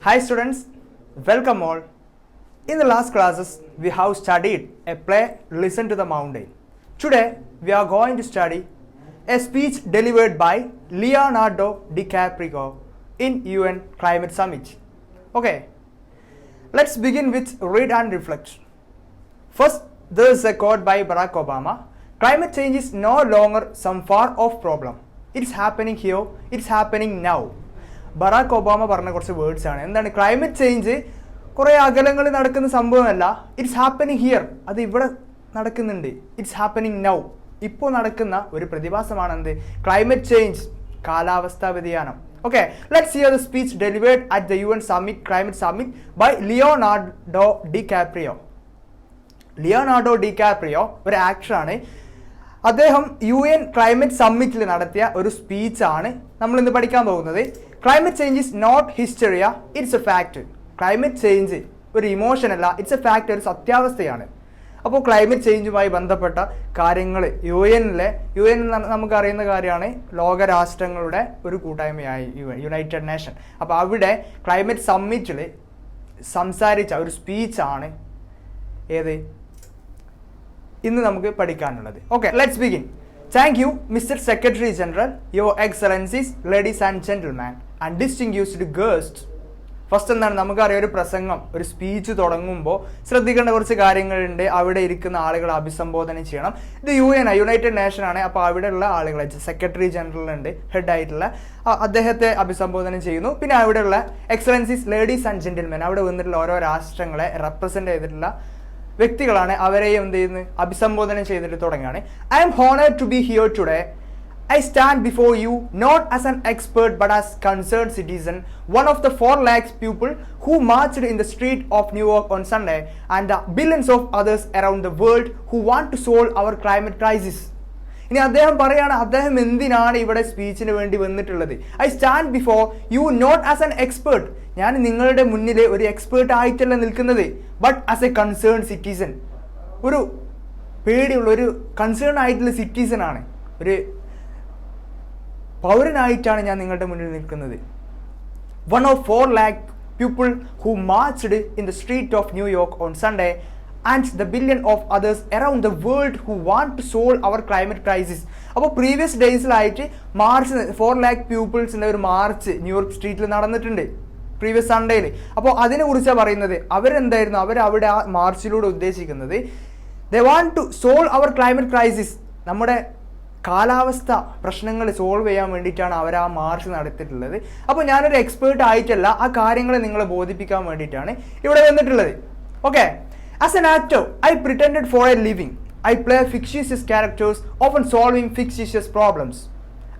Hi students, welcome all. In the last classes, we have studied a play Listen to the Mountain. Today, we are going to study a speech delivered by Leonardo DiCaprio in UN Climate Summit. Okay, let's begin with read and reflect. First, there is a quote by Barack Obama. Climate change is no longer some far off problem. It's happening here, it's happening now. Barack Obama പറഞ്ഞ കുറച്ച് words ആണ്. എന്താണ് climate change കുറേ അകലങ്ങളിൽ നടക്കുന്ന സംഭവമല്ല, it's happening here, അത് ഇവിടെ നടക്കുന്നുണ്ട്. ഇറ്റ്സ് ഹാപ്പനിങ് നൗ, ഇപ്പോൾ നടക്കുന്ന ഒരു പ്രതിഭാസമാണ് എന്ത് ക്ലൈമറ്റ് ചേഞ്ച്, കാലാവസ്ഥാ വ്യതിയാനം. Okay, let's here the speech delivered at the UN Summit, Climate Summit by Leonardo DiCaprio. Leonardo DiCaprio ഒരു ആക്ടറാണ്. അദ്ദേഹം UN ക്ലൈമറ്റ് സമ്മിറ്റിൽ നടത്തിയ ഒരു സ്പീച്ചാണ് നമ്മൾ ഇന്ന് പഠിക്കാൻ പോകുന്നത്. Climate change is not hysteria, it's a fact. Climate change ഒരു ഇമോഷൻ അല്ല, ഇറ്റ്സ് എ ഫാക്ട്, ഒരു സത്യാവസ്ഥയാണ്. അപ്പോൾ ക്ലൈമറ്റ് ചേഞ്ചുമായി ബന്ധപ്പെട്ട കാര്യങ്ങൾ UN നമുക്കറിയുന്ന കാര്യമാണ്, ലോകരാഷ്ട്രങ്ങളുടെ ഒരു കൂട്ടായ്മയായി യുണൈറ്റഡ് നേഷൻ. അപ്പോൾ അവിടെ ക്ലൈമറ്റ് സമ്മിറ്റിൽ സംസാരിച്ച ഒരു സ്പീച്ചാണ് ഏത് ഇന്ന് നമുക്ക് പഠിക്കാനുള്ളത്. Okay, let's begin. Thank you mister secretary general, your excellencies, ladies and gentleman and distinguished guest. First എന്താണ് നമുക്കറിയാം, ഒരു പ്രസംഗം, ഒരു സ്പീച്ച് തുടങ്ങുമ്പോൾ ശ്രദ്ധിക്കേണ്ട കുറച്ച് കാര്യങ്ങളുണ്ട്. അവിടെ ഇരിക്കുന്ന ആളുകളെ അഭിസംബോധന ചെയ്യണം. ഇത് യുണൈറ്റഡ് നേഷൻ ആണ്. അപ്പോൾ അവിടെയുള്ള ആളുകളെ സെക്രട്ടറി ജനറൽ ഉണ്ട്, ഹെഡ് ആയിട്ടുള്ള അദ്ദേഹത്തെ അഭിസംബോധന ചെയ്യുന്നു. പിന്നെ അവിടെയുള്ള എക്സലൻസീസ്, ലേഡീസ് ആൻഡ് ജെന്റിൽമെൻ, അവിടെ വന്നിട്ടുള്ള ഓരോ രാഷ്ട്രങ്ങളെ റെപ്രസെന്റ് ചെയ്തിട്ടുള്ള വ്യക്തികളാണ്. അവരെയും എന്ത് ചെയ്യുന്നു, അഭിസംബോധന ചെയ്തിട്ട് തുടങ്ങുകയാണ്. I'm honoured to be here today. I stand before you not as an expert but as concerned citizen, one of the 4 lakh people who marched in the street of New York on Sunday, and the billions of others around the world who want to solve our climate crisis. ഇനി അദ്ദേഹം പറയാണ്, അദ്ദേഹം എന്തിനാണ് ഇവിടെ സ്പീച്ചിന് വേണ്ടി വന്നിട്ടുള്ളത്. I stand before you not as an expert, ഞാൻ നിങ്ങളുടെ മുന്നിൽ ഒരു എക്സ്പേർട്ട് ആയിട്ടല്ല നിൽക്കുന്നത്, but as a concern citizen, ഒരു പേടിയുള്ള ഒരു കൺസേൺ ആയിട്ടുള്ള സിറ്റിസൺ ആണ്, ഒരു പൗരനായിട്ടാണ് ഞാൻ നിങ്ങളുടെ മുന്നിൽ നിൽക്കുന്നത്. One of 4 lakh people who marched in the street of New York on Sunday, and the billion of others around the world who want to solve our climate crisis. അപ്പോൾ previous ഡേയ്സിലായിട്ട് March 4 lakh പീപ്പിൾസിൻ്റെ ഒരു March New York സ്ട്രീറ്റിൽ നടന്നിട്ടുണ്ട് previous സൺഡേയിൽ. അപ്പോൾ അതിനെ കുറിച്ചാണ് പറയുന്നത്. അവരെന്തായിരുന്നു, അവിടെ ആ മാർച്ചിലൂടെ ഉദ്ദേശിക്കുന്നത്, they want to solve our climate crisis, നമ്മുടെ കാലാവസ്ഥ പ്രശ്നങ്ങൾ സോൾവ് ചെയ്യാൻ വേണ്ടിയിട്ടാണ് അവർ ആ മാർച്ച് നടത്തിയിട്ടുള്ളത്. അപ്പോൾ ഞാനൊരു എക്സ്പേർട്ട് ആയിട്ടല്ല, ആ കാര്യങ്ങളെ നിങ്ങളെ ബോധിപ്പിക്കാൻ വേണ്ടിയിട്ടാണ് ഇവിടെ വന്നിട്ടുള്ളത്. Okay, as an actor I pretended for a living. I play fictitious characters often solving fictitious problems.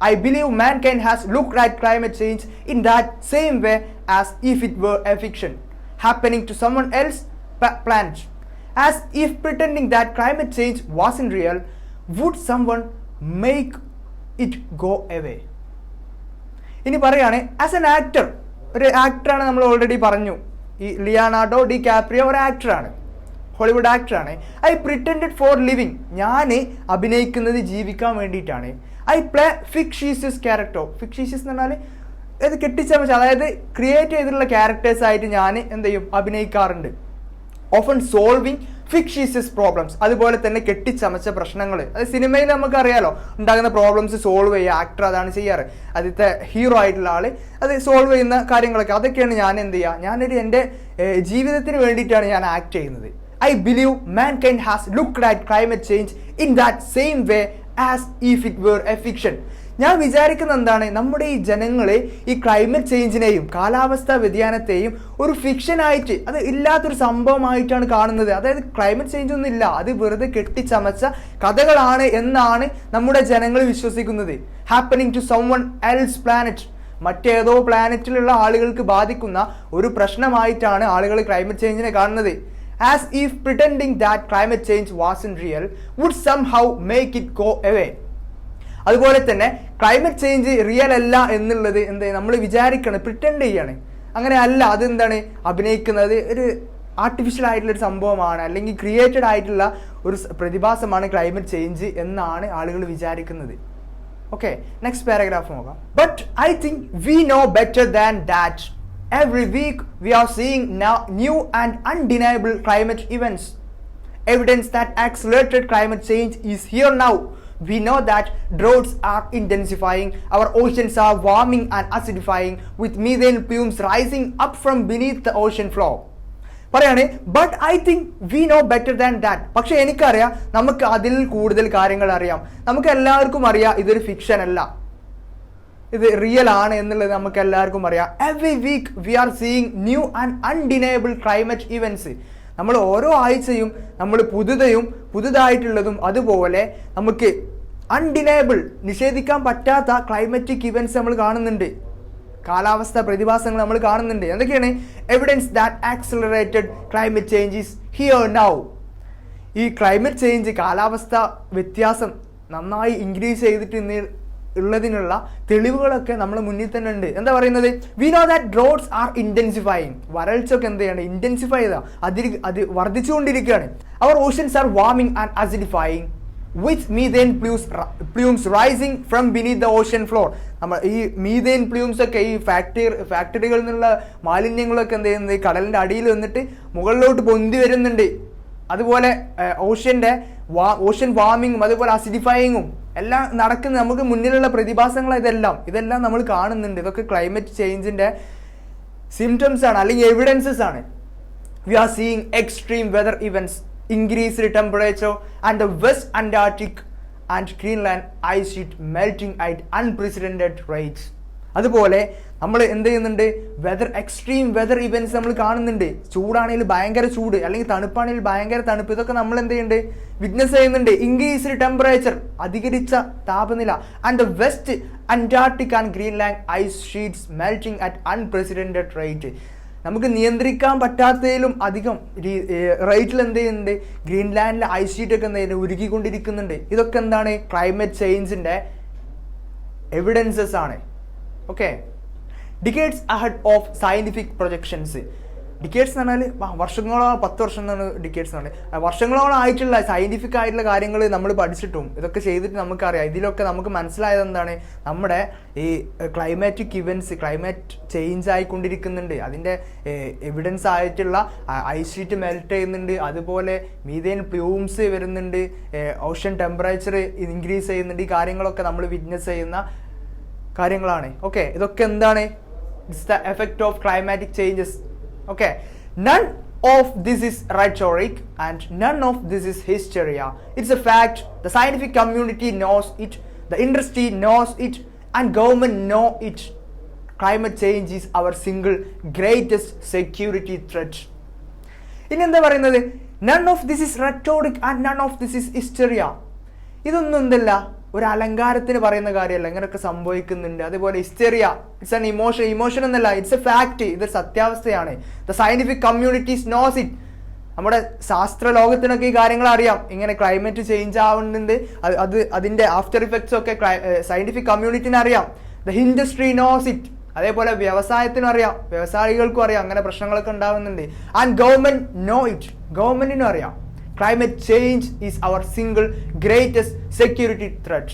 I believe mankind has looked at climate change in that same way as if it were a fiction happening to someone else's planet. As if pretending that climate change wasn't real, would someone make it go away? ഇനി പറയാണ്, as an actor, ഒരു ആക്ടറാണ്, നമ്മൾ already പറഞ്ഞു, ഈ Leonardo DiCaprio ഒരു ആക്ടറാണ്, Hollywood ആക്ടറാണ്. ഐ പ്രിറ്റൻഡഡ് ഫോർ ലിവിങ്, ഞാൻ അഭിനയിക്കുന്നത് ജീവിക്കാൻ വേണ്ടിയിട്ടാണ്. ഐ പ്ലേ ഫിക്ഷ്യസ് ക്യാരക്ടർ, ഫിക്ഷ്യസ് എന്ന് പറഞ്ഞാൽ ഇത് കെട്ടിച്ചമച്ച, അതായത് ക്രിയേറ്റ് ചെയ്തിട്ടുള്ള ക്യാരക്ടേഴ്സ് ആയിട്ട് ഞാൻ എന്ത് ചെയ്യും, അഭിനയിക്കാറുണ്ട്. ഓഫൻ സോൾവിങ് ഫിക്ഷ്യസ് പ്രോബ്ലംസ്, അതുപോലെ തന്നെ കെട്ടിച്ചമച്ച പ്രശ്നങ്ങൾ, അത് സിനിമയിൽ നമുക്കറിയാലോ, ഉണ്ടാകുന്ന പ്രോബ്ലംസ് സോൾവ് ചെയ്യുക, ആക്ടർ അതാണ് ചെയ്യാറ്. ആദ്യത്തെ ഹീറോ ആയിട്ടുള്ള ആൾ അത് സോൾവ് ചെയ്യുന്ന കാര്യങ്ങളൊക്കെ, അതൊക്കെയാണ് ഞാൻ എന്ത് ചെയ്യുക, ഞാനൊരു എൻ്റെ ജീവിതത്തിന് വേണ്ടിയിട്ടാണ് ഞാൻ ആക്ട് ചെയ്യുന്നത്. I believe mankind has looked at climate change in that same way as if it were a fiction. ഞാൻ വിചാരിക്കുന്നത് എന്താണ്, നമ്മുടെ ഈ ജനങ്ങളെ ഈ ക്ലൈമറ്റ് ചേഞ്ചിനെയും കാലാവസ്ഥാ വ്യതിയാനത്തെയും ഒരു ഫിക്ഷനായിട്ട്, അത് ഇല്ലാത്തൊരു സംഭവമായിട്ടാണ് കാണുന്നത്. അതായത് ക്ലൈമറ്റ് ചേഞ്ച് ഒന്നും ഇല്ല, അത് വെറുതെ കെട്ടിച്ചമച്ച കഥകളാണ് എന്നാണ് നമ്മുടെ ജനങ്ങൾ വിശ്വസിക്കുന്നത്. Happening to someone else planet, മറ്റേതോ പ്ലാനറ്റിലുള്ള ആളുകൾക്ക് ബാധിക്കുന്ന ഒരു പ്രശ്നമായിട്ടാണ് ആളുകൾ ക്ലൈമറ്റ് ചേഞ്ചിനെ കാണുന്നത്. As if pretending that climate change wasn't real would somehow make it go away. അതുപോലെ തന്നെ ക്ലൈമറ്റ് ചേഞ്ച് റിയൽ അല്ല എന്നുള്ളത് എന്താ നമ്മൾ വിചാരിക്കണം, പ്രിറ്റൻഡ് ചെയ്യാണ്, അങ്ങനെ അല്ല, അതെന്താണ് അഭിനയിക്കുന്നത്, ഒരു ആർട്ടിഫിഷ്യൽ ആയിട്ടുള്ള ഒരു സംഭവമാണ്, അല്ലെങ്കിൽ ക്രിയേറ്റഡ് ആയിട്ടുള്ള ഒരു പ്രതിഭാസമാണ് ക്ലൈമറ്റ് ചേഞ്ച് എന്നാണ് ആളുകൾ വിചാരിക്കുന്നത്. ഓക്കെ, നെക്സ്റ്റ് പാരഗ്രാഫ് നോക്കാം. But I think we know better than that Every week we are seeing now new and undeniable climate events. Evidence that accelerated climate change is here now. We know that droughts are intensifying, our oceans are warming and acidifying, with methane plumes rising up from beneath the ocean floor. പറയാണ് but I think we know better than that. പക്ഷെ എനിക്കറിയാം, നമുക്ക് അതിൽ കൂടുതൽ കാര്യങ്ങൾ അറിയാം. നമുക്ക് എല്ലാവർക്കും അറിയാം ഇതൊരു ഫിക്ഷൻ അല്ല, ഇത് റിയൽ ആണ് എന്നുള്ളത് നമുക്ക് എല്ലാവർക്കും അറിയാം. Every week we are seeing new and undeniable climate events. നമ്മൾ ഓരോ ആഴ്ചയും നമ്മൾ പുതുതായിട്ടുള്ളതും അതുപോലെ നമുക്ക് അൺഡിനയബിൾ, നിഷേധിക്കാൻ പറ്റാത്ത ക്ലൈമറ്റിക് ഇവൻറ്റ്സ് നമ്മൾ കാണുന്നുണ്ട്, കാലാവസ്ഥ പ്രതിഭാസങ്ങൾ നമ്മൾ കാണുന്നുണ്ട്. എന്തൊക്കെയാണ്? Evidence that accelerated climate change is here now. ഈ ക്ലൈമറ്റ് ചേഞ്ച്, കാലാവസ്ഥ വ്യത്യാസം നന്നായി ഇൻക്രീസ് ചെയ്തിട്ട് ഉള്ളതിനുള്ള തെളിവുകളൊക്കെ നമ്മുടെ മുന്നിൽ തന്നെ ഉണ്ട്. എന്താ പറയുന്നത്? We know that droughts are intensifying. വരൾച്ചയൊക്കെ എന്ത് ചെയ്യാണ്? ഇന്റൻസിഫൈ ചെയ്താ അത് വർദ്ധിച്ചുകൊണ്ടിരിക്കുകയാണ്. Our oceans are warming and acidifying with methane plumes rising from beneath the ocean floor. നമ്മൾ ഈ മീഥേൻ പ്ലൂംസ് ഒക്കെ ഈ ഫാക്ടറികളിൽ നിന്നുള്ള മാലിന്യങ്ങളൊക്കെ എന്ത് ചെയ്യുന്നത്? കടലിൻ്റെ അടിയിൽ വന്നിട്ട് മുകളിലോട്ട് പൊന്തി വരുന്നുണ്ട്. അതുപോലെ ഓഷ്യൻ വാർമിങ്ങും അതുപോലെ അസിഡിഫൈയിങ്ങും എല്ലാം നടക്കുന്ന നമുക്ക് മുന്നിലുള്ള പ്രതിഭാസങ്ങൾ ഇതെല്ലാം നമ്മൾ കാണുന്നുണ്ട്. ഇതൊക്കെ ക്ലൈമറ്റ് ചേഞ്ചിൻ്റെ സിംറ്റംസ് ആണ്, അല്ലെങ്കിൽ എവിഡൻസസ് ആണ്. We are seeing extreme weather events, increased temperature, and the West Antarctic and Greenland ice sheet melting at unprecedented rates. അതുപോലെ നമ്മൾ എന്ത് ചെയ്യുന്നുണ്ട്? എക്സ്ട്രീം വെതർ ഇവൻറ്റ്സ് നമ്മൾ കാണുന്നുണ്ട്. ചൂടാണെങ്കിൽ ഭയങ്കര ചൂട്, അല്ലെങ്കിൽ തണുപ്പാണെങ്കിൽ ഭയങ്കര തണുപ്പ്. ഇതൊക്കെ നമ്മൾ എന്ത് ചെയ്യുന്നുണ്ട്? വിറ്റ്നസ് ചെയ്യുന്നുണ്ട്. ഇൻക്രീസ്ഡ് ടെമ്പറേച്ചർ, അധികരിച്ച താപനില, and the West Antarctic and Greenland ice sheets melting at unprecedented rate. നമുക്ക് നിയന്ത്രിക്കാൻ പറ്റാത്തതിലും അധികം റേറ്റിൽ എന്ത് ചെയ്യുന്നുണ്ട്? ഗ്രീൻലാൻഡിലെ ഐസ് ഷീറ്റൊക്കെ എന്ത് ചെയ്യുന്നത്? ഉരുകിക്കൊണ്ടിരിക്കുന്നുണ്ട്. ഇതൊക്കെ എന്താണ്? ക്ലൈമറ്റ് ചേഞ്ചിൻ്റെ എവിഡൻസസ് ആണ്. Okay, decades ahead of scientific projections. Decades എന്ന് പറഞ്ഞാൽ വർഷങ്ങളോളം, 10 വർഷം എന്നാണ് ഡിക്കേഡ്സ് എന്ന് പറഞ്ഞാൽ. വർഷങ്ങളോളം ആയിട്ടുള്ള സയൻറ്റിഫിക് ആയിട്ടുള്ള കാര്യങ്ങൾ നമ്മൾ പഠിച്ചിട്ടും ഇതൊക്കെ ചെയ്തിട്ട് നമുക്കറിയാം. ഇതിലൊക്കെ നമുക്ക് മനസ്സിലായത് എന്താണ്? നമ്മുടെ ഈ ക്ലൈമാറ്റിക് ഇവൻറ്റ്സ്, ക്ലൈമറ്റ് ചേഞ്ച് ആയിക്കൊണ്ടിരിക്കുന്നുണ്ട്. അതിൻ്റെ എവിഡൻസ് ആയിട്ടുള്ള ഐസ് ഷീറ്റ് മെൽറ്റ് ചെയ്യുന്നുണ്ട്, അതുപോലെ മീഥേൻ പ്ലൂംസ് വരുന്നുണ്ട്, ഓഷ്യൻ ടെമ്പറേച്ചർ ഇൻക്രീസ് ചെയ്യുന്നുണ്ട്. ഈ കാര്യങ്ങളൊക്കെ നമ്മൾ വിറ്റ്നസ് ചെയ്യുന്ന കാര്യങ്ങളാണ്. ഓക്കെ, ഇതൊക്കെ എന്താണ്? It's the effect of climatic changes. Okay, none of this is rhetoric and none of this is hysteria. It's a fact. The scientific community knows it, the industry knows it, and government know it. Climate change is our single greatest security threat. ഇനി എന്താ പറയുന്നത്? None of this is rhetoric and none of this is hysteria. ഇതൊന്നും എന്തല്ല, ഒരു അലങ്കാരത്തിന് പറയുന്ന കാര്യമല്ല, ഇങ്ങനെയൊക്കെ സംഭവിക്കുന്നുണ്ട്. അതുപോലെ ഹിസ്റ്ററിയ, ഇറ്റ്സ് ആൻ ഇമോഷൻ എന്നല്ല, ഇറ്റ്സ് എ ഫാക്ട്. ഇതൊരു സത്യാവസ്ഥയാണ്. The scientific communities knows it. നമ്മുടെ ശാസ്ത്ര ലോകത്തിനൊക്കെ ഈ കാര്യങ്ങൾ അറിയാം. ഇങ്ങനെ ക്ലൈമറ്റ് ചേഞ്ച് ആവുന്നുണ്ട്, അതിന്റെ ആഫ്റ്റർ ഇഫക്ട്സ് ഒക്കെ സയന്റിഫിക് കമ്മ്യൂണിറ്റിന് അറിയാം. The industry knows it. അതേപോലെ വ്യവസായത്തിനും അറിയാം, വ്യവസായികൾക്കും അറിയാം അങ്ങനെ പ്രശ്നങ്ങളൊക്കെ ഉണ്ടാവുന്നുണ്ട്. And government know it. ഗവൺമെന്റിനും അറിയാം. Climate change is our single greatest security threat.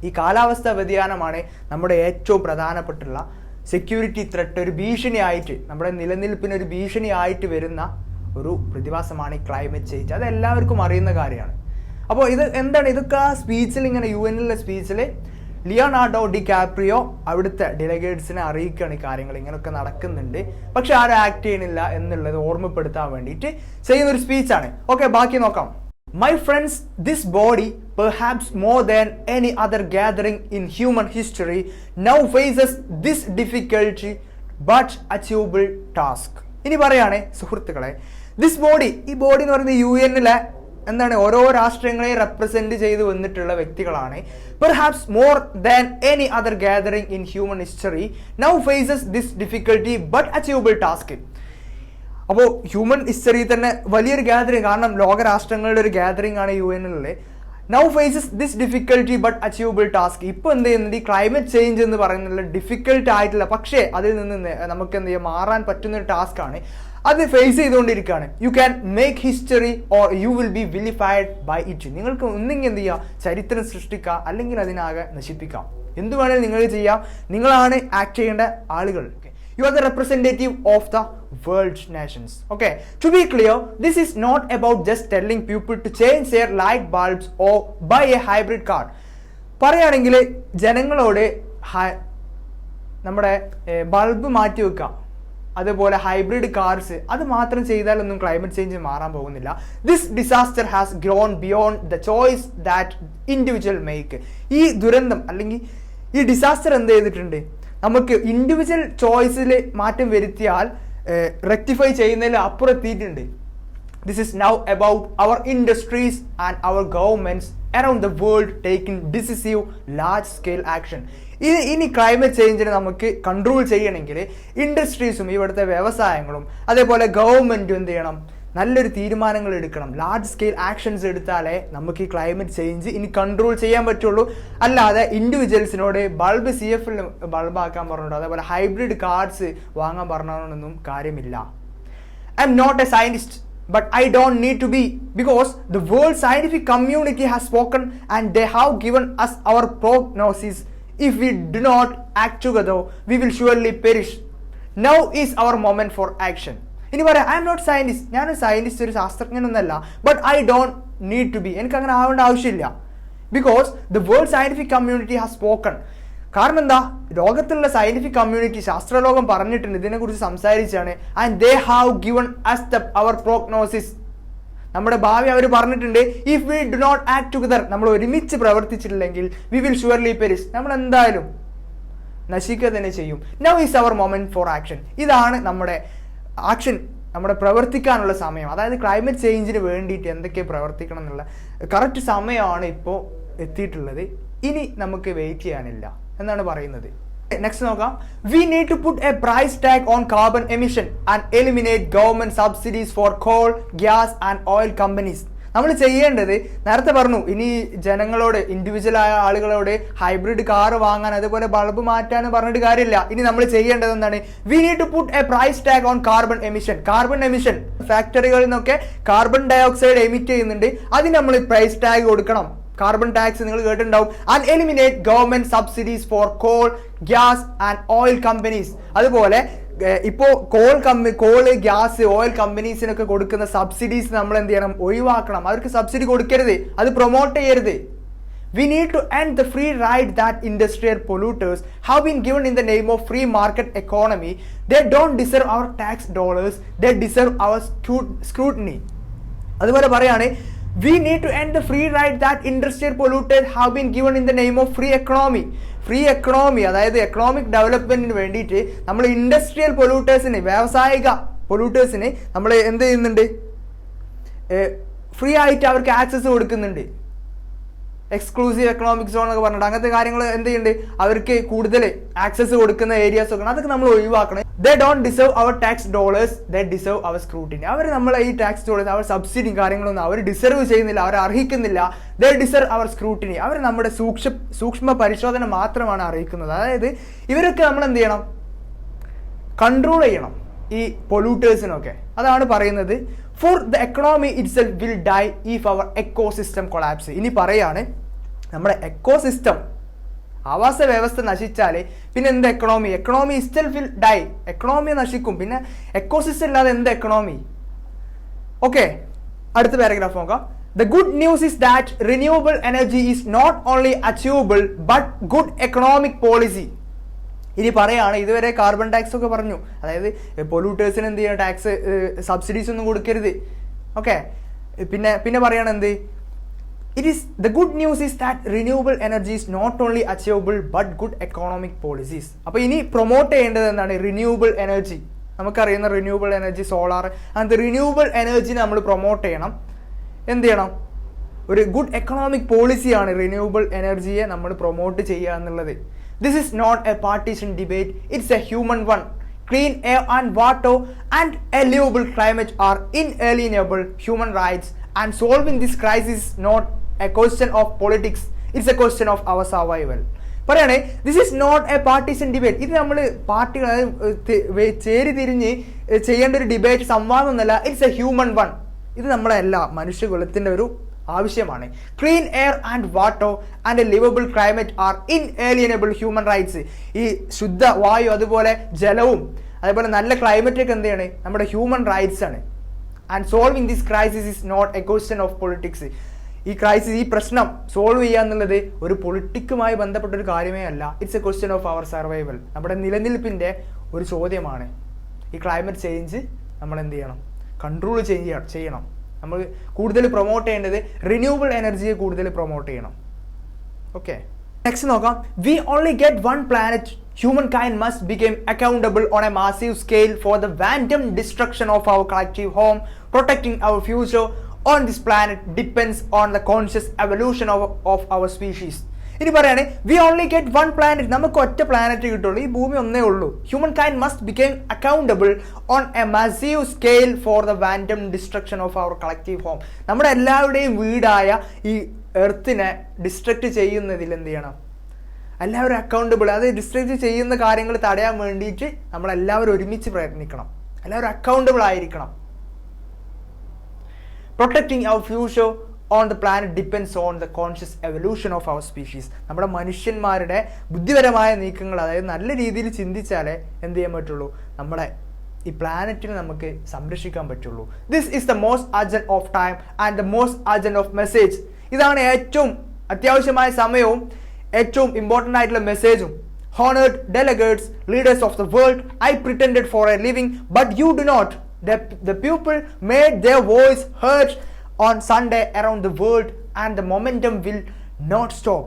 ഈ കാലാവസ്ഥാ വ്യതിയാനമാണ് നമ്മുടെ ഏറ്റവും പ്രധാനപ്പെട്ടുള്ള സെക്യൂരിറ്റി ത്രെട്ട്. ഒരു ഭീഷണിയായിട്ട്, നമ്മുടെ നിലനിൽപ്പിന് ഒരു ഭീഷണിയായിട്ട് വരുന്ന ഒരു പ്രതിഭാസമാണ് ഈ ക്ലൈമറ്റ് ചേഞ്ച്. അത് എല്ലാവർക്കും അറിയുന്ന കാര്യമാണ്. അപ്പോൾ ഇത് എന്താണ്? ഇതൊക്കെ ആ സ്പീച്ചിൽ, ഇങ്ങനെ UN സ്പീച്ചിൽ ലിയോണാർഡോ ഡികാപ്രിയോ അവിടുത്തെ ഡെലിഗേറ്റ്സിനെ അറിയിക്കുകയാണ് ഈ കാര്യങ്ങൾ ഇങ്ങനെയൊക്കെ നടക്കുന്നുണ്ട്, പക്ഷെ ആരും ആക്ട് ചെയ്യണില്ല എന്നുള്ളത് ഓർമ്മപ്പെടുത്താൻ വേണ്ടിയിട്ട് ചെയ്യുന്നൊരു സ്പീച്ചാണ്. ഓക്കെ, ബാക്കി നോക്കാം. My friends, this body, perhaps more than any other gathering in human history, now faces this difficulty but achievable task. ഇനി പറയാണ് സുഹൃത്തുക്കളെ, ദിസ് ബോഡി, ഈ ബോഡി എന്ന് പറയുന്നത് UN എന്താണ്? ഓരോ രാഷ്ട്രങ്ങളെയും റെപ്രസെന്റ് ചെയ്ത് വന്നിട്ടുള്ള വ്യക്തികളാണ്. Perhaps more than any other gathering in human history now faces this difficulty but achievable task. അപ്പോൾ ഹ്യൂമൻ ഹിസ്റ്ററി തന്നെ വലിയൊരു ഗാദറിംഗ്, കാരണം ലോകരാഷ്ട്രങ്ങളുടെ ഒരു ഗാദറിംഗ് ആണ് UN. Now faces this difficulty but achievable task. ഇപ്പോൾ എന്ത് ചെയ്യുന്നത്? ഈ ക്ലൈമറ്റ് ചേഞ്ച് എന്ന് പറയുന്നത് ഡിഫിക്കൽട്ട് ആയിട്ടില്ല, പക്ഷേ അതിൽ നിന്ന് നമുക്ക് എന്ത് ചെയ്യാം? മാറാൻ പറ്റുന്നൊരു ടാസ്ക് ആണ്. അത് ഫേസ് ചെയ്തുകൊണ്ടിരിക്കുകയാണ്. You can make history or you will be vilified by it. നിങ്ങൾക്ക് ഒന്നെങ്കിൽ എന്ത് ചെയ്യുക? ചരിത്രം സൃഷ്ടിക്കുക, അല്ലെങ്കിൽ അതിനാകെ നശിപ്പിക്കാം. എന്ത് വേണമെങ്കിലും നിങ്ങൾ ചെയ്യാം. നിങ്ങളാണ് ആക്ട് ചെയ്യേണ്ട ആളുകൾ. You are the representative of the world nations. Okay, to be clear, this is not about just telling people to change their light bulbs or buy a hybrid car. പറയുകയാണെങ്കിൽ ജനങ്ങളോട് നമ്മുടെ ബൾബ് മാറ്റി വെക്കുക, അതുപോലെ hybrid cars, അത് മാത്രം ചെയ്താലൊന്നും climate change മാറാൻ പോകുന്നില്ല. This disaster has grown beyond the choice that individual make. ഈ ദുരന്തം അല്ലെങ്കിൽ ഈ ഡിസാസ്റ്റർ എന്ത് ചെയ്തിട്ടുണ്ട്, നമുക്ക് ഇൻഡിവിജ്വൽ ചോയ്സിൽ മാറ്റം വരുത്തിയാൽ റെക്ടിഫൈ ചെയ്യുന്നതിൽ അപ്പുറത്തിയിട്ടുണ്ട്. This is now about our industries and our governments around the world taking decisive large scale action. ഇനി ക്ലൈമറ്റ് ചേഞ്ചിനെ നമുക്ക് കൺട്രോൾ ചെയ്യണമെങ്കിൽ ഇൻഡസ്ട്രീസും ഇവിടുത്തെ വ്യവസായങ്ങളും അതേപോലെ ഗവൺമെൻറ്റും എന്ത് ചെയ്യണം, നല്ലൊരു തീരുമാനങ്ങൾ എടുക്കണം. ലാർജ് സ്കെയിൽ ആക്ഷൻസ് എടുത്താലേ നമുക്ക് ഈ ക്ലൈമറ്റ് ചേഞ്ച് ഇനി കൺട്രോൾ ചെയ്യാൻ പറ്റുള്ളൂ. അല്ലാതെ ഇൻഡിവിജ്വൽസിനോട് ബൾബ് CF ബൾബാക്കാൻ പറഞ്ഞിട്ടോ അതേപോലെ ഹൈബ്രിഡ് കാർസ് വാങ്ങാൻ പറഞ്ഞോണ്ടൊന്നും കാര്യമില്ല. I M not a scientist, but I don't need to be, because the world scientific community has spoken and they have given us our prognosis. If we do not act together, we will surely perish. Now is our moment for action. ഇനി പറയാം, I M not scientist, ഞാനൊരു scientist, ഒരു ശാസ്ത്രജ്ഞനൊന്നല്ല, but I don't need to be, എനിക്ക് അങ്ങനെ ആവേണ്ട ആവശ്യമില്ല. Because the world scientific community has spoken. കാരണം എന്താ, ലോകത്തുള്ള സയന്റിഫിക് കമ്മ്യൂണിറ്റി, ശാസ്ത്രലോകം പറഞ്ഞിട്ടുണ്ട്, ഇതിനെക്കുറിച്ച് സംസാരിച്ചാണ്. And they have given us the our prognosis, നമ്മുടെ ഭാവി അവർ പറഞ്ഞിട്ടുണ്ട്. If we do not act together, നമ്മൾ ഒരുമിച്ച് പ്രവർത്തിച്ചിട്ടില്ലെങ്കിൽ വി വിൽ ഷുവർലി പെരിഷ്, നമ്മൾ എന്തായാലും നശിക്കുക തന്നെ ചെയ്യും. Now is our moment for action. ഇതാണ് നമ്മുടെ ആക്ഷൻ, നമ്മുടെ പ്രവർത്തിക്കാനുള്ള സമയം. അതായത് ക്ലൈമറ്റ് ചേഞ്ചിന് വേണ്ടിയിട്ട് എന്തൊക്കെ പ്രവർത്തിക്കണം എന്നുള്ള കറക്റ്റ് സമയമാണ് ഇപ്പോൾ എത്തിയിട്ടുള്ളത്. ഇനി നമുക്ക് വെയിറ്റ് ചെയ്യാനില്ല എന്നാണ് പറയുന്നത്. നെക്സ്റ്റ് നോക്കാം. We need to put a price tag on carbon emission and eliminate government subsidies for coal, gas and oil companies. നമ്മൾ ചെയ്യേണ്ടത്, നേരത്തെ പറഞ്ഞു, ഇനി ജനങ്ങളോട്, ഇൻഡിവിജ്വൽ ആയ ആളുകളോട് ഹൈബ്രിഡ് കാർ വാങ്ങാൻ അതുപോലെ ബൾബ് മാറ്റാൻ പറഞ്ഞിട്ട് കാര്യമില്ല. ഇനി നമ്മൾ ചെയ്യേണ്ടത് എന്താണ്, we need to put a price tag on carbon emission. Carbon emission, ഫാക്ടറികളിൽ നിന്നൊക്കെ കാർബൺ ഡൈ ഓക്സൈഡ് എമിറ്റ് ചെയ്യുന്നുണ്ട്, അതിന് നമ്മൾ പ്രൈസ് ടാഗ് കൊടുക്കണം. കാർബൺ ടാക്സ് നിങ്ങൾ കേട്ടിട്ടുണ്ടാവും. And eliminate government subsidies for coal, gas and oil companies. അതുപോലെ ഇപ്പോൾ കോള്, ഗ്യാസ്, ഓയിൽ കമ്പനീസിനൊക്കെ കൊടുക്കുന്ന സബ്സിഡീസ് നമ്മൾ എന്ത് ചെയ്യണം, ഒഴിവാക്കണം. അവർക്ക് സബ്സിഡി കൊടുക്കരുത്, അത് പ്രൊമോട്ട് ചെയ്യരുത്. We need to end the free ride that industrial polluters have been given in the name of free market economy. They don't deserve our tax dollars, they deserve our scrutiny. അതുപോലെ പറയാണ്, we need to end the free ride that industrial polluters have been given in the name of free economy. Free economy, അതായത് economic ഡെവലപ്മെന്റിന് വേണ്ടിയിട്ട് നമ്മൾ industrial പൊല്യൂട്ടേഴ്സിന്, വ്യാവസായിക പൊല്യൂട്ടേഴ്സിന് നമ്മൾ എന്ത് ചെയ്യുന്നുണ്ട്, free ആയിട്ട് അവർക്ക് ആക്സസ് കൊടുക്കുന്നുണ്ട്. എക്സ്ക്ലൂസീവ് എക്കണോമിക് സോൺ എന്നൊക്കെ പറഞ്ഞിട്ട് അങ്ങനത്തെ കാര്യങ്ങൾ എന്ത് ചെയ്യുന്നുണ്ട്, അവർക്ക് കൂടുതൽ ആക്സസ് കൊടുക്കുന്ന ഏരിയാസ് ഒക്കെ അതൊക്കെ നമ്മൾ ഒഴിവാക്കണം. They don't deserve our tax dollars, they deserve our scrutiny. അവർ നമ്മളെ ഈ ടാക്സ് ഡോളേഴ്സ്, അവർ സബ്സിഡിയും കാര്യങ്ങളൊന്നും അവർ ഡിസേർവ് ചെയ്യുന്നില്ല, അവർ അർഹിക്കുന്നില്ല. ദേ ഡിസേർവ് അവർ സ്ക്രൂട്ടിനി. അവർ നമ്മുടെ സൂക്ഷ്മ പരിശോധന മാത്രമാണ് അറിയിക്കുന്നത്. അതായത് ഇവരൊക്കെ നമ്മൾ എന്ത് ചെയ്യണം, കൺട്രോൾ ചെയ്യണം ഈ പൊല്യൂട്ടേഴ്സിനൊക്കെ. അതാണ് പറയുന്നത്. For the economy itself will die if our ecosystem collapse. ഇനി പറയാണ്, നമ്മുടെ എക്കോസിസ്റ്റം, ആവാസ വ്യവസ്ഥ നശിച്ചാൽ പിന്നെ എന്ത് economy, economy itself will die, economy നശിക്കും. പിന്നെ എക്കോസിസ്റ്റം ഇല്ലാതെ എന്ത് എക്കണോമി. ഓക്കെ, അടുത്ത പാരഗ്രാഫ് നോക്കാം. The good news is that renewable energy is not only achievable but good economic policy. ഇനി പറയാണ്, ഇതുവരെ കാർബൺ ടാക്സ് ഒക്കെ പറഞ്ഞു, അതായത് പൊല്യൂട്ടേഴ്സിന് എന്ത് ചെയ്യണം, ടാക്സ് സബ്സിഡീസ് ഒന്നും കൊടുക്കരുത്. ഓക്കെ, പിന്നെ പറയാണ് എന്ത്, it is the good news is that renewable energy is not only achievable but good economic policies. അപ്പോൾ ഇനി പ്രൊമോട്ട് ചെയ്യേണ്ടത് എന്താണ്, റിന്യൂവബിൾ എനർജി. നമുക്കറിയുന്ന റിന്യൂവബിൾ എനർജി, സോളാർ, അങ്ങനത്തെ റിന്യൂവബിൾ എനർജിനെ നമ്മൾ പ്രൊമോട്ട് ചെയ്യണം. എന്ത് ചെയ്യണം, ഒരു ഗുഡ് എക്കണോമിക് പോളിസിയാണ് റിന്യൂവബിൾ എനർജിയെ നമ്മൾ പ്രൊമോട്ട് ചെയ്യുക എന്നുള്ളത്. This is not a partisan debate, it's a human one. Clean air and water and a livable climate are inalienable human rights, and solving this crisis is not a question of politics, it's a question of our survival. പറയണേ, this is not a partisan debate. ഇത് നമ്മൾ പാർട്ടികൾ ചേരി തിരിഞ്ഞ് ചെയ്യേണ്ട ഒരു debate, സംവാദം എന്നല്ല. It's a human one. ഇത് നമ്മളെ എല്ലാ മനുഷ്യകുലത്തിൻ്റെ ഒരു ആവശ്യമാണ്. Clean air and water and a livable climate are inalienable human rights. ഈ ശുദ്ധ വായു, അതുപോലെ ജലവും, അതേപോലെ നല്ല ക്ലൈമറ്റൊക്കെ എന്താണ്, നമ്മുടെ ഹ്യൂമൻ റൈറ്റ്സ് ആണ്. And solving this crisis is not a question of politics. ഈ പ്രശ്നം സോൾവ് ചെയ്യുക എന്നുള്ളത് ഒരു പൊളിറ്റിക്കുമായി ബന്ധപ്പെട്ട ഒരു കാര്യമേ അല്ല. It's a question of our survival. നമ്മുടെ നിലനിൽപ്പിൻ്റെ ഒരു ചോദ്യമാണ്. ഈ ക്ലൈമറ്റ് ചേഞ്ച് നമ്മൾ എന്ത് ചെയ്യണം, കൺട്രോൾ ചെയ്യണം. നമ്മൾ കൂടുതൽ പ്രൊമോട്ട് ചെയ്യേണ്ടത് റിന്യൂവബിൾ എനർജിയെ കൂടുതൽ പ്രൊമോട്ട് ചെയ്യണം. ഓക്കെ, നെക്സ്റ്റ് നോക്കാം. V only get one planet. Humankind must become accountable on a massive scale for the random destruction of our collective home. Protecting our future on this planet depends on the conscious evolution of our species. ഇനി പറയാണ്, we only get one planet. നമുക്ക് ഒറ്റ planet കിട്ടുള്ളൂ, ഈ ഭൂമി ഒന്നേ ഉള്ളൂ. Humankind must become accountable on a massive scale for the random destruction of our collective home. നമ്മുടെ എല്ലാവരുടെയും വീടായ ഈ എർത്തിനെ ഡിസ്ട്രക്ട് ചെയ്യുന്നതിൽ എന്ത് ചെയ്യണം, എല്ലാവരും അക്കൗണ്ടബിൾ. അത് ഡിസ്ട്രക്ട് ചെയ്യുന്ന കാര്യങ്ങൾ തടയാൻ വേണ്ടിയിട്ട് നമ്മളെല്ലാവരും ഒരുമിച്ച് പ്രയത്നിക്കണം. എല്ലാവരും അക്കൗണ്ടബിൾ ആയിരിക്കണം. Protecting our future on the planet depends on the conscious evolution of our species. നമ്മുടെ മനുഷ്യന്മാരുടെ ബുദ്ധിപരമായ നീക്കങ്ങൾ, അതായത് നല്ല രീതിയിൽ ചിന്തിച്ചാലേ എന്ത് ചെയ്യാൻ പറ്റുള്ളൂ, നമ്മുടെ ഈ പ്ലാനറ്റിനെ നമുക്ക് സംരക്ഷിക്കാൻ പറ്റുള്ളൂ. This is the most urgent of time and the most urgent of message. ഇതാണ് ഏറ്റവും അത്യാവശ്യമായ സമയവും ഏറ്റവും ഇമ്പോർട്ടൻ്റ് ആയിട്ടുള്ള മെസ്സേജും. Honored delegates, leaders of the world, I pretended for a living, but you do not. The people made their voice heard on Sunday around the world, and the momentum will not stop.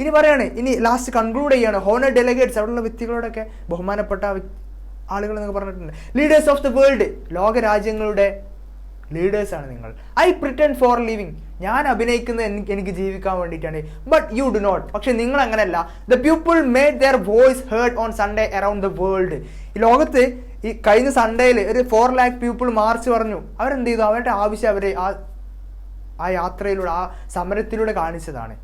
ഇനി പറയാണ്, ഇനി last conclude ചെയ്യാണ്. Honour delegates, അവിടെയുള്ള വ്യക്തികളോടൊക്കെ ബഹുമാനപ്പെട്ട ആളുകൾ എന്നൊക്കെ പറഞ്ഞിട്ടുണ്ട്. Leaders of the world, ലോകരാജ്യങ്ങളുടെ ലീഡേഴ്സാണ് നിങ്ങൾ. ഐ പ്രിറ്റൻഡ് ഫോർ ലിവിങ്, ഞാൻ അഭിനയിക്കുന്നത് എനിക്ക് ജീവിക്കാൻ വേണ്ടിയിട്ടാണ്. ബട്ട് യു ഡു നോട്ട്, പക്ഷെ നിങ്ങൾ അങ്ങനെയല്ല. The people made there voice heard on Sunday around the world. ഈ ലോകത്ത് ഈ കഴിഞ്ഞ സൺഡേയിൽ ഒരു 4 lakh പീപ്പിൾ മാർച്ച് പറഞ്ഞു. അവരെന്ത് ചെയ്തു, അവരുടെ ആവശ്യം അവരെ ആ യാത്രയിലൂടെ, ആ സമരത്തിലൂടെ കാണിച്ചതാണ്.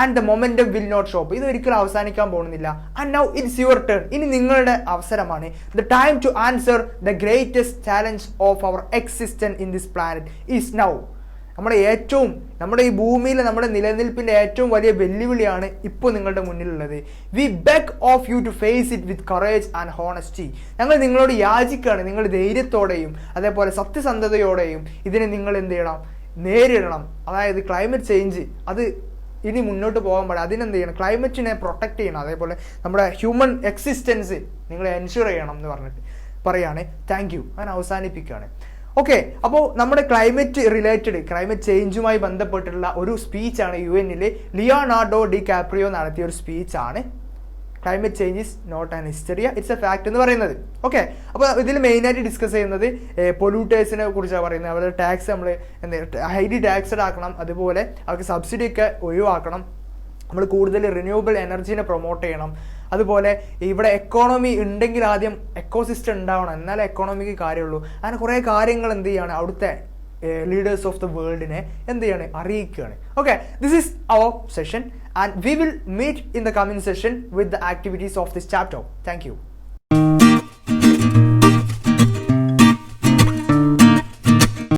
And the momentum will not stop. ഇത് ഒരിക്കലും അവസാനിക്കാൻ പോകുന്നില്ല. And now it's your turn. ഇനി നിങ്ങളുടെ അവസരമാണ്. The time to answer the greatest challenge of our existence in this planet is now. നമ്മുടെ ഈ ഭൂമിയിൽ നമ്മുടെ നിലനിൽപ്പിൻ്റെ ഏറ്റവും വലിയ വെല്ലുവിളിയാണ് ഇപ്പോൾ നിങ്ങളുടെ മുന്നിലുള്ളത്. We beg of you to face it with courage and honesty. ഞങ്ങൾ നിങ്ങളോട് യാചിക്കുകയാണ്, നിങ്ങൾ ധൈര്യത്തോടെയും അതേപോലെ സത്യസന്ധതയോടെയും ഇതിനെ നിങ്ങൾ എന്ത് ചെയ്യണം, നേരിടണം. അതായത് ക്ലൈമറ്റ് ചേഞ്ച് അത് ഇനി മുന്നോട്ട് പോകാൻ പാടില്ല. അതിനെന്ത് ചെയ്യണം, ക്ലൈമറ്റിനെ പ്രൊട്ടക്ട് ചെയ്യണം. അതേപോലെ നമ്മുടെ ഹ്യൂമൻ എക്സിസ്റ്റൻസ് നിങ്ങൾ എൻഷുർ ചെയ്യണം എന്ന് പറഞ്ഞിട്ട് പറയാണ്. Thank you. ഞാൻ അവസാനിപ്പിക്കുകയാണ്. ഓക്കെ, അപ്പോൾ നമ്മുടെ ക്ലൈമറ്റ് ചേഞ്ചുമായി ബന്ധപ്പെട്ടുള്ള ഒരു സ്പീച്ചാണ് UN ലിയോനാർഡോ ഡി കാപ്രിയോ നടത്തിയ ഒരു സ്പീച്ചാണ് climate change is not an hysteria, it's a fact എന്ന് പറയുന്നത്. ഓക്കെ, അപ്പോൾ ഇതിൽ മെയിനായിട്ട് ഡിസ്കസ് ചെയ്യുന്നത് പൊല്യൂട്ടേഴ്സിനെ കുറിച്ചാണ് പറയുന്നത്. അവരുടെ ടാക്സ് നമ്മൾ ഹൈലി ടാക്സഡ് ആക്കണം, അതുപോലെ അവർക്ക് സബ്സിഡി ഒക്കെ ഒഴിവാക്കണം. നമ്മൾ കൂടുതൽ റിന്യൂവബിൾ എനർജീനെ പ്രൊമോട്ട് ചെയ്യണം. അതുപോലെ ഇവിടെ എക്കോണമി ഉണ്ടെങ്കിൽ ആദ്യം എക്കോസിസ്റ്റം ഉണ്ടാവണം, എന്നാലേ എക്കോണമിക്ക് കാര്യമുള്ളൂ. അങ്ങനെ കുറേ കാര്യങ്ങൾ എന്ത് ചെയ്യാണ്, അവിടുത്തെ ലീഡേഴ്സ് ഓഫ് ദ വേൾഡിനെ എന്ത് ചെയ്യാണ്, അറിയിക്കുകയാണ്. Okay, this is our session and we will meet in the coming session with the activities of this chapter. Thank you.